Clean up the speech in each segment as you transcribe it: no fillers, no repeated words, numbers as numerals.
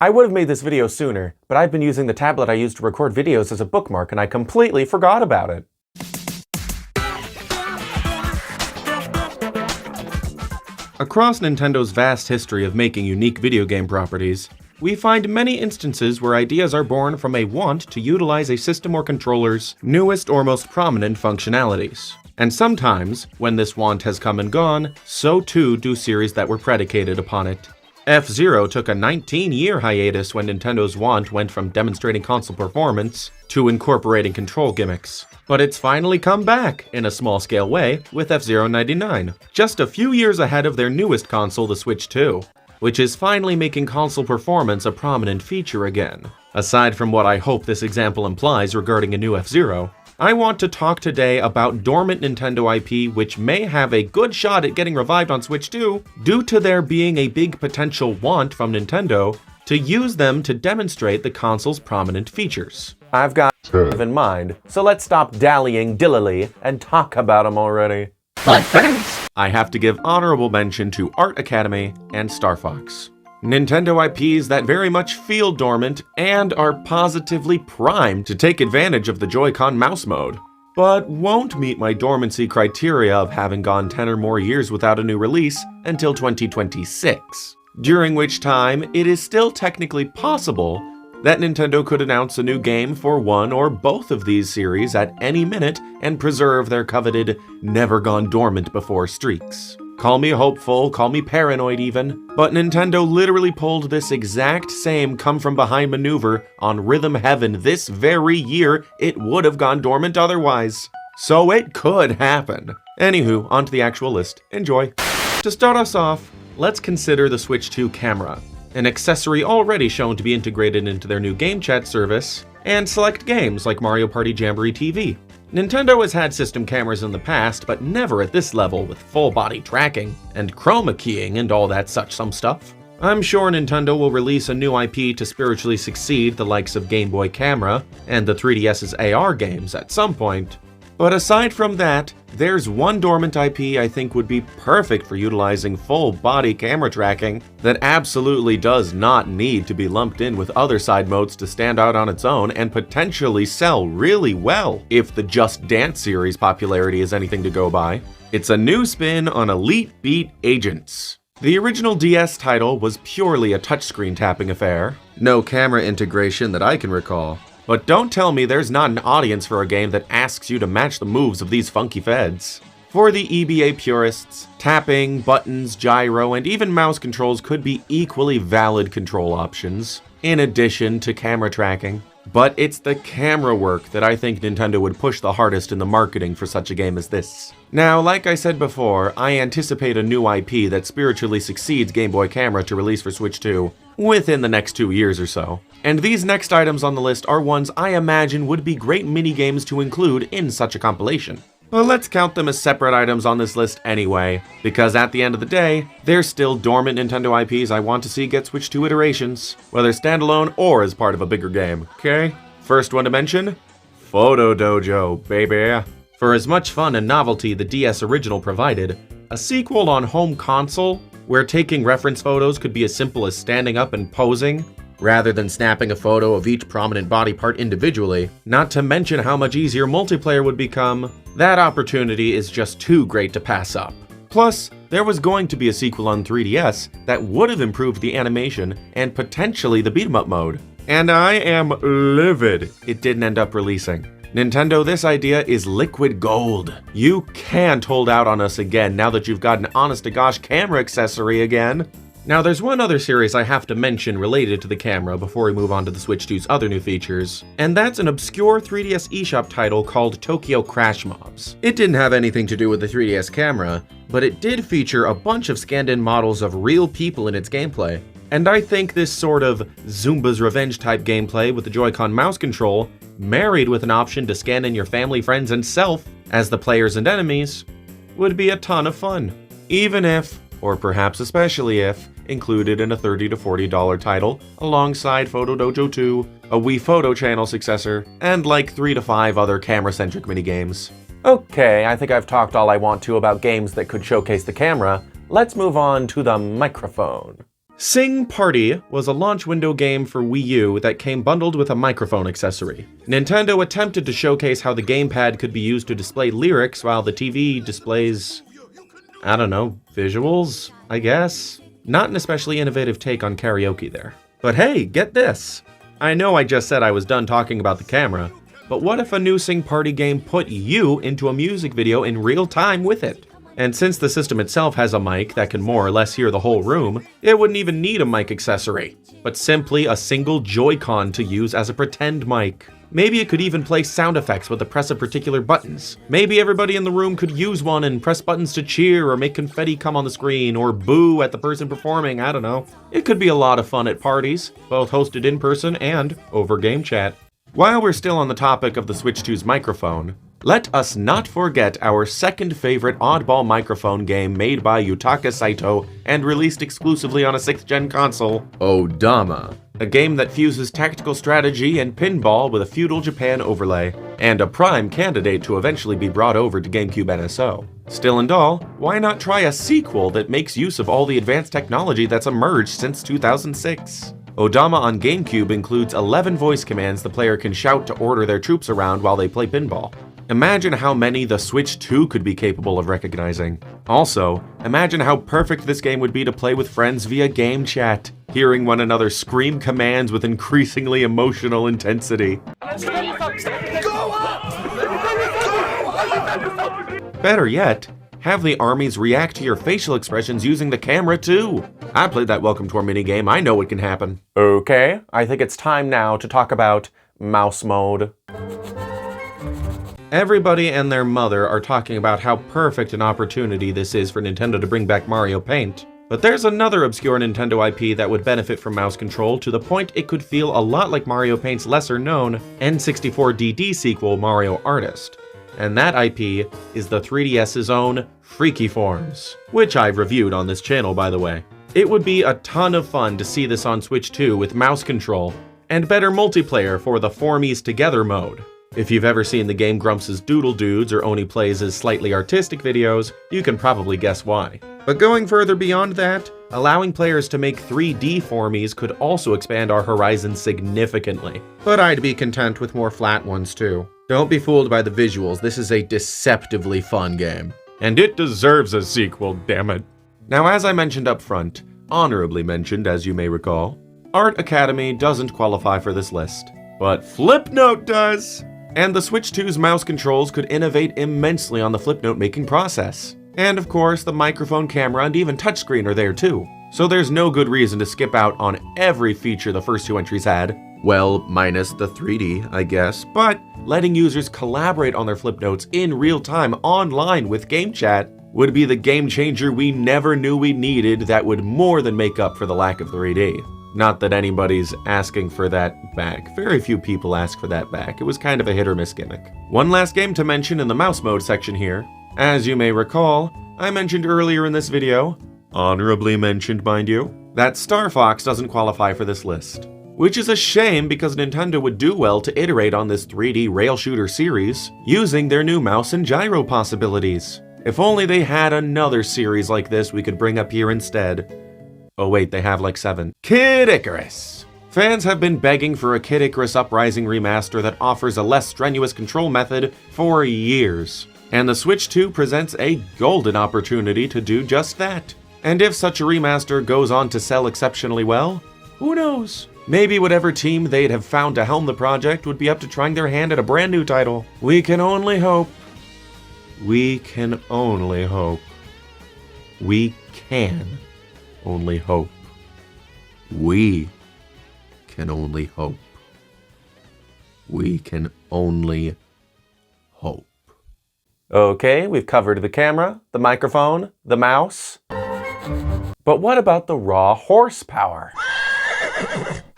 I would have made this video sooner, but I've been using the tablet I use to record videos as a bookmark and I completely forgot about it. Across Nintendo's vast history of making unique video game properties, we find many instances where ideas are born from a want to utilize a system or controller's newest or most prominent functionalities. And sometimes, when this want has come and gone, so too do series that were predicated upon it. F-Zero took a 19-year hiatus when Nintendo's want went from demonstrating console performance to incorporating control gimmicks. But it's finally come back, in a small-scale way, with F-Zero 99, just a few years ahead of their newest console, the Switch 2, which is finally making console performance a prominent feature again. Aside from what I hope this example implies regarding a new F-Zero, I want to talk today about dormant Nintendo IP which may have a good shot at getting revived on Switch 2 due to there being a big potential want from Nintendo to use them to demonstrate the console's prominent features. I've got in mind, so let's stop dallying dillily and talk about them already. But first, I have to give honorable mention to Art Academy and Star Fox. Nintendo IPs that very much feel dormant and are positively primed to take advantage of the Joy-Con mouse mode, but won't meet my dormancy criteria of having gone 10 or more years without a new release until 2026, during which time it is still technically possible that Nintendo could announce a new game for one or both of these series at any minute and preserve their coveted never gone dormant before streaks. Call me hopeful, call me paranoid even, but Nintendo literally pulled this exact same come-from-behind maneuver on Rhythm Heaven this very year it would have gone dormant otherwise. So it could happen. Anywho, onto the actual list. Enjoy. To start us off, let's consider the Switch 2 camera, an accessory already shown to be integrated into their new game chat service, and select games like Mario Party Jamboree TV. Nintendo has had system cameras in the past, but never at this level with full body tracking and chroma keying and all that such some stuff. I'm sure Nintendo will release a new IP to spiritually succeed the likes of Game Boy Camera and the 3DS's AR games at some point. But aside from that, there's one dormant IP I think would be perfect for utilizing full body camera tracking that absolutely does not need to be lumped in with other side modes to stand out on its own and potentially sell really well if the Just Dance series popularity is anything to go by. It's a new spin on Elite Beat Agents. The original DS title was purely a touchscreen tapping affair, no camera integration that I can recall. But don't tell me there's not an audience for a game that asks you to match the moves of these funky feds. For the EBA purists, tapping, buttons, gyro, and even mouse controls could be equally valid control options, in addition to camera tracking. But it's the camera work that I think Nintendo would push the hardest in the marketing for such a game as this. Now, like I said before, I anticipate a new IP that spiritually succeeds Game Boy Camera to release for Switch 2 within the next 2 years or so. And these next items on the list are ones I imagine would be great minigames to include in such a compilation. But let's count them as separate items on this list anyway, because at the end of the day, they're still dormant Nintendo IPs I want to see get Switch 2 iterations, whether standalone or as part of a bigger game, okay? First one to mention, Photo Dojo, baby. For as much fun and novelty the DS original provided, a sequel on home console, where taking reference photos could be as simple as standing up and posing, rather than snapping a photo of each prominent body part individually, not to mention how much easier multiplayer would become, that opportunity is just too great to pass up. Plus, there was going to be a sequel on 3DS that would have improved the animation and potentially the beat-em-up mode. And I am livid it didn't end up releasing. Nintendo, this idea is liquid gold. You can't hold out on us again now that you've got an honest-to-gosh camera accessory again. Now, there's one other series I have to mention related to the camera before we move on to the Switch 2's other new features, and that's an obscure 3DS eShop title called Tokyo Crash Mobs. It didn't have anything to do with the 3DS camera, but it did feature a bunch of scanned-in models of real people in its gameplay. And I think this sort of Zumba's Revenge type gameplay with the Joy-Con mouse control, married with an option to scan in your family, friends, and self as the players and enemies, would be a ton of fun. Even if, or perhaps especially if, included in a $30 to $40 title, alongside Photo Dojo 2, a Wii Photo Channel successor, and like 3 to 5 other camera-centric minigames. Okay, I think I've talked all I want to about games that could showcase the camera. Let's move on to the microphone. Sing Party was a launch window game for Wii U that came bundled with a microphone accessory. Nintendo attempted to showcase how the gamepad could be used to display lyrics while the TV displays, I don't know, visuals, I guess? Not an especially innovative take on karaoke there. But hey, get this! I know I just said I was done talking about the camera, but what if a new Sing Party game put you into a music video in real time with it? And since the system itself has a mic that can more or less hear the whole room, it wouldn't even need a mic accessory, but simply a single Joy-Con to use as a pretend mic. Maybe it could even play sound effects with the press of particular buttons. Maybe everybody in the room could use one and press buttons to cheer or make confetti come on the screen or boo at the person performing, I don't know. It could be a lot of fun at parties, both hosted in person and over game chat. While we're still on the topic of the Switch 2's microphone, let us not forget our second favorite oddball microphone game made by Yutaka Saito and released exclusively on a 6th-gen console, Odama. A game that fuses tactical strategy and pinball with a feudal Japan overlay, and a prime candidate to eventually be brought over to GameCube NSO. Still and all, why not try a sequel that makes use of all the advanced technology that's emerged since 2006? Odama on GameCube includes 11 voice commands the player can shout to order their troops around while they play pinball. Imagine how many the Switch 2 could be capable of recognizing. Also, imagine how perfect this game would be to play with friends via game chat, hearing one another scream commands with increasingly emotional intensity. Better yet, have the armies react to your facial expressions using the camera too. I played that Welcome to Our minigame, I know what can happen. Okay, I think it's time now to talk about mouse mode. Everybody and their mother are talking about how perfect an opportunity this is for Nintendo to bring back Mario Paint. But there's another obscure Nintendo IP that would benefit from mouse control to the point it could feel a lot like Mario Paint's lesser-known N64DD sequel, Mario Artist. And that IP is the 3DS's own Freaky Forms, which I've reviewed on this channel, by the way. It would be a ton of fun to see this on Switch 2 with mouse control, and better multiplayer for the Formies Together mode. If you've ever seen the Game Grumps' Doodle Dudes or Oni Plays' slightly artistic videos, you can probably guess why. But going further beyond that, allowing players to make 3D Formies could also expand our horizons significantly. But I'd be content with more flat ones too. Don't be fooled by the visuals, this is a deceptively fun game. And it deserves a sequel, damn it. Now, as I mentioned up front, honorably mentioned as you may recall, Art Academy doesn't qualify for this list, but Flipnote does! And the Switch 2's mouse controls could innovate immensely on the Flipnote making process. And of course, the microphone, camera, and even touchscreen are there too. So there's no good reason to skip out on every feature the first two entries had. Well, minus the 3D, I guess, but letting users collaborate on their Flipnotes in real time online with game chat would be the game changer we never knew we needed that would more than make up for the lack of 3D. Not that anybody's asking for that back. Very few people ask for that back. It was kind of a hit or miss gimmick. One last game to mention in the mouse mode section here. As you may recall, I mentioned earlier in this video, honorably mentioned mind you, that Star Fox doesn't qualify for this list. Which is a shame because Nintendo would do well to iterate on this 3D rail shooter series using their new mouse and gyro possibilities. If only they had another series like this we could bring up here instead. Oh wait, they have like 7. Kid Icarus! Fans have been begging for a Kid Icarus Uprising remaster that offers a less strenuous control method for years. And the Switch 2 presents a golden opportunity to do just that. And if such a remaster goes on to sell exceptionally well, who knows? Maybe whatever team they'd have found to helm the project would be up to trying their hand at a brand new title. We can only hope. We can only hope. We can only hope. We can only hope. We can only hope. Okay, we've covered the camera, the microphone, the mouse. But what about the raw horsepower?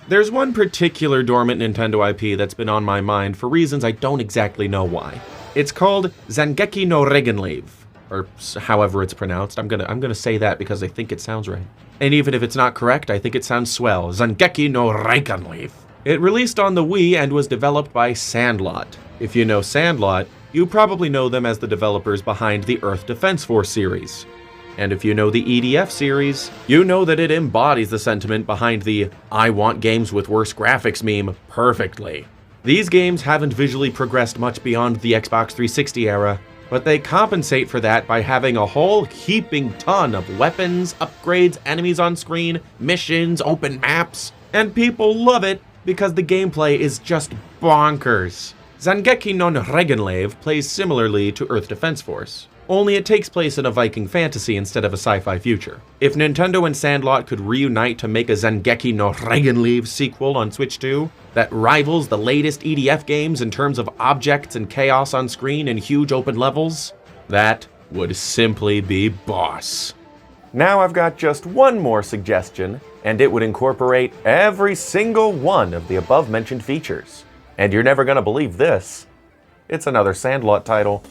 There's one particular dormant Nintendo IP that's been on my mind for reasons I don't exactly know why. It's called Zangeki no Regenleaf, or however it's pronounced. I'm gonna say that because I think it sounds right. And even if it's not correct, I think it sounds swell. Zangeki no Regenleaf. It released on the Wii and was developed by Sandlot. If you know Sandlot, you probably know them as the developers behind the Earth Defense Force series. And if you know the EDF series, you know that it embodies the sentiment behind the "I want games with worse graphics" meme perfectly. These games haven't visually progressed much beyond the Xbox 360 era, but they compensate for that by having a whole heaping ton of weapons, upgrades, enemies on screen, missions, open maps, and people love it because the gameplay is just bonkers. Zangeki no Regenlave plays similarly to Earth Defense Force, only it takes place in a Viking fantasy instead of a sci-fi future. If Nintendo and Sandlot could reunite to make a Zangeki no Regenlave sequel on Switch 2 that rivals the latest EDF games in terms of objects and chaos on screen and huge open levels, that would simply be boss. Now I've got just one more suggestion, and it would incorporate every single one of the above-mentioned features. And you're never gonna believe this. It's another Sandlot title.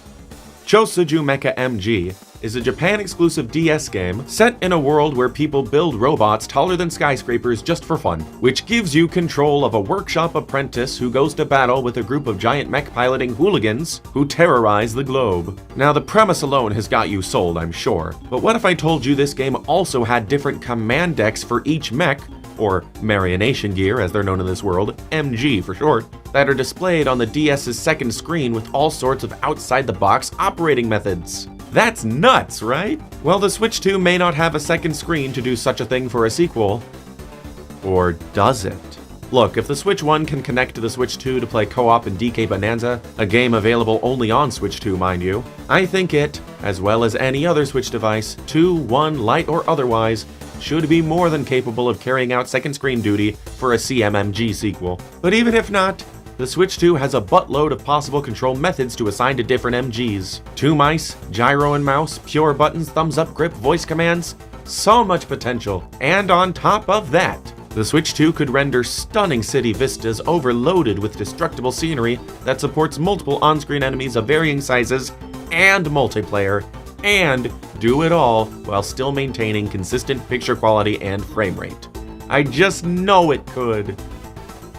Chosuju Mecha MG is a Japan-exclusive DS game set in a world where people build robots taller than skyscrapers just for fun, which gives you control of a workshop apprentice who goes to battle with a group of giant mech-piloting hooligans who terrorize the globe. Now, the premise alone has got you sold, I'm sure, but what if I told you this game also had different command decks for each mech, or Marionation Gear as they're known in this world, MG for short, that are displayed on the DS's second screen with all sorts of outside-the-box operating methods? That's nuts, right? Well, the Switch 2 may not have a second screen to do such a thing for a sequel. Or does it? Look, if the Switch 1 can connect to the Switch 2 to play co-op in DK Bonanza, a game available only on Switch 2, mind you, I think it, as well as any other Switch device, 2, 1, light or otherwise, should be more than capable of carrying out second screen duty for a CMMG sequel. But even if not, the Switch 2 has a buttload of possible control methods to assign to different MGs. 2 mice, gyro and mouse, pure buttons, thumbs up grip, voice commands. So much potential. And on top of that, the Switch 2 could render stunning city vistas overloaded with destructible scenery that supports multiple on-screen enemies of varying sizes and multiplayer, and do it all while still maintaining consistent picture quality and frame rate. I just know it could.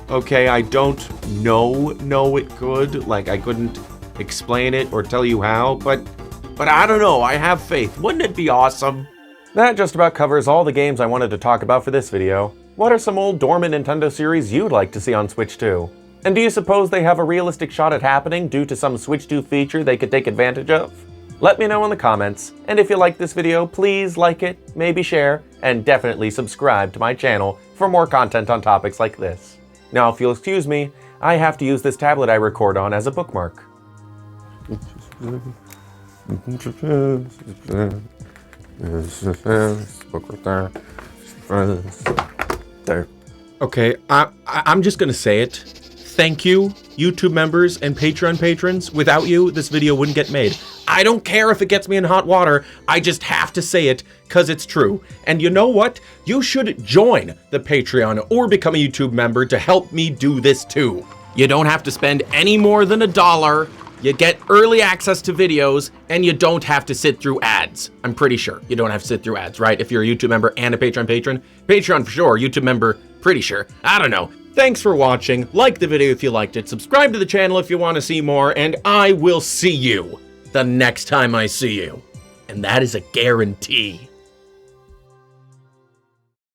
Okay, I don't know it could, like I couldn't explain it or tell you how, but I don't know, I have faith. Wouldn't it be awesome? That just about covers all the games I wanted to talk about for this video. What are some old dormant Nintendo series you'd like to see on Switch 2? And do you suppose they have a realistic shot at happening due to some Switch 2 feature they could take advantage of? Let me know in the comments, and if you like this video, please like it, maybe share, and definitely subscribe to my channel for more content on topics like this. Now, if you'll excuse me, I have to use this tablet I record on as a bookmark. There. Okay, I'm just gonna say it. Thank you, YouTube members and Patreon patrons. Without you, this video wouldn't get made. I don't care if it gets me in hot water, I just have to say it, cause it's true. And you know what? You should join the Patreon or become a YouTube member to help me do this too. You don't have to spend any more than $1. You get early access to videos, and you don't have to sit through ads. I'm pretty sure you don't have to sit through ads, right? If you're a YouTube member and a Patreon patron. Patreon for sure, YouTube member, pretty sure. I don't know. Thanks for watching. Like the video if you liked it. Subscribe to the channel if you want to see more, and I will see you the next time I see you. And that is a guarantee.